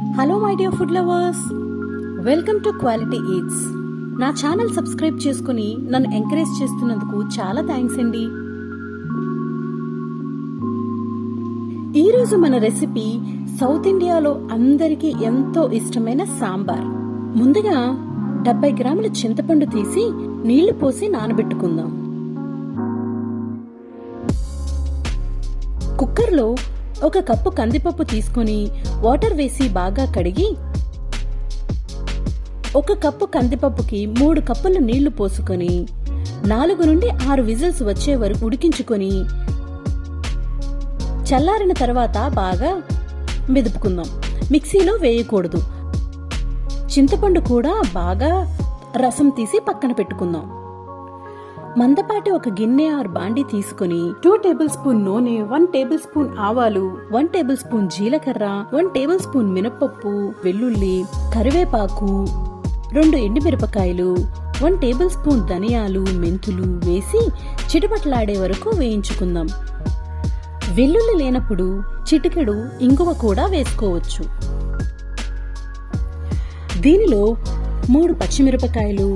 Hello my dear food lovers, welcome to quality eats. నా channel subscribe చేసుకుని నన్ను encourage చేస్తున్నందుకు చాలా థ్యాంక్స్ అండి. ఈరోజు మన రెసిపీ సౌత్ ఇండియాలో అందరికీ ఎంతో ఇష్టమైన సాంబార్. ముందుగా 70 గ్రాముల చింతపండు తీసి నీళ్లు పోసి నానబెట్టుకుందాం. కుక్కర్లో 1 కప్పు కందిపప్పు తీసుకొని వాటర్ వేసి బాగా కడిగి 1 కప్పు కందిపప్పుకి 3 కప్పులు నీళ్లు పోసుకొని 4 నుండి 6 విజిల్స్ వచ్చే వరకు ఉడికించుకొని చల్లారిన తర్వాత బాగా మెదుపుకుందాం. మిక్సీలో వేయకూడదు. చింతపండు కూడా బాగా రసం తీసి పక్కన పెట్టుకుందాం. మందపాటి ఒక గిన్నె ఆర్ బాండి తీసుకుని 2 టేబుల్ స్పూన్ నూనె, 1 టేబుల్ స్పూన్ ఆవాలు, 1 టేబుల్ స్పూన్ జీలకర్ర, 1 టేబుల్ స్పూన్ మినపప్పు, వెల్లుల్లి, కరివేపాకు, 2 ఎండుమిరపకాయలు, 1 టేబుల్ స్పూన్ ధనియాలు, మెంతులు వేసి చిటపటలాడే వరకు వేయించుకుందాం. వెల్లుల్లి లేనప్పుడు చిటికెడు ఇంగువ కూడా వేసుకోవచ్చు. దీనిలో 3 పచ్చిమిరపకాయలు,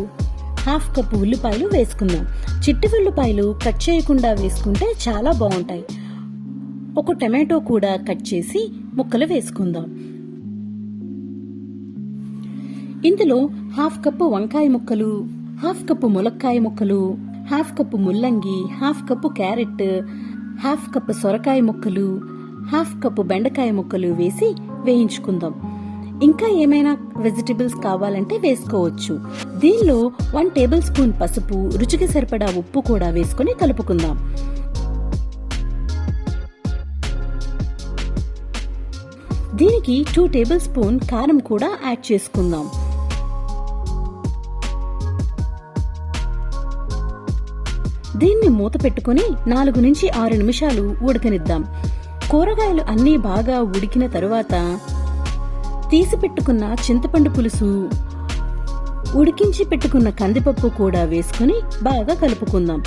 1/2 కప్పు ఉల్లిపాయలు వేసుకుందాం. చిట్టి ఉల్లిపాయలు కట్ చేయకుండా వేసుకుంటే చాలా బాగుంటాయి. 1 టమాటో కూడా కట్ చేసి ముక్కలు వేసుకుందాం. ఇందులో 1/2 కప్పు వంకాయ ముక్కలు, 1/2 కప్పు ములక్కాయ ముక్కలు, 1/2 కప్పు ముల్లంగి, 1/2 కప్పు క్యారెట్, 1/2 కప్పు సొరకాయ ముక్కలు, 1/2 కప్పు బెండకాయ ముక్కలు వేసి వేయించుకుందాం. ఇంకా ఏమైనా వెజిటబుల్స్ కావాలంటే వేసుకోవచ్చు. దీనిలో 1 టేబుల్ స్పూన్ పసుపు, రుచికి సరిపడా ఉప్పు కూడా వేసుకుని కలుపుకుందాం. దీనికి 2 టేబుల్ స్పూన్ కారం కూడా యాడ్ చేసుకుందాం. దీన్ని మూత పెట్టుకుని 4 నుంచి 6 నిమిషాలు ఉడకనిద్దాం. కూరగాయలు అన్నీ బాగా ఉడికిన తరువాత తీసి పెట్టుకున్న చింతపండు పులుసు, ఉడికించి పెట్టుకున్న కందిపప్పు కూడా వేసుకుని బాగా కలుపుకుందాం.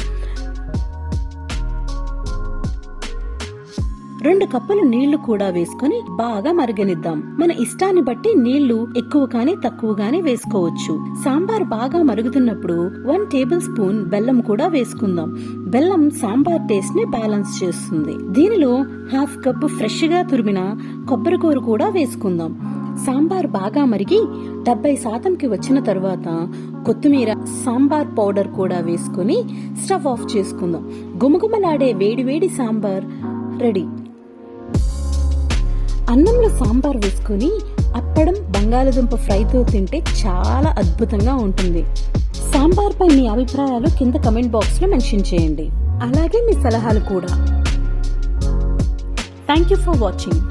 2 కప్పుల నీళ్లు కూడా వేసుకుని బాగా మరగనిద్దాం. మన ఇష్టాన్ని బట్టి నీళ్లు ఎక్కువ గాని తక్కువ గాని వేసుకోవచ్చు. సాంబార్ బాగా మరుగుతున్నప్పుడు 1 టేబుల్ స్పూన్ బెల్లం కూడా వేసుకుందాం. బెల్లం సాంబార్ టేస్ట్ ని బ్యాలెన్స్ చేస్తుంది. దీనిలో 1/2 కప్పు ఫ్రెష్ గా తురిమిన కొబ్బరికూర కూడా వేసుకుందాం. సాంబార్ బాగా మరిగి 70% వచ్చిన తరువాత కొత్తిమీర, సాంబార్ పౌడర్ కూడా వేసుకుని స్టవ్ ఆఫ్ చేసుకుందాం. గుమగుమలాడే వేడివేడి సాంబార్ రెడీ. అన్నంలో సాంబార్ వేసుకుని అప్పడం, బంగాళదుంప ఫ్రైతో తింటే చాలా అద్భుతంగా ఉంటుంది. సాంబార్ పై మీ అభిప్రాయాలు కింద కమెంట్ బాక్స్ లో మెన్షన్ చేయండి. అలాగే మీ సలహాలు కూడా. Thank you for watching.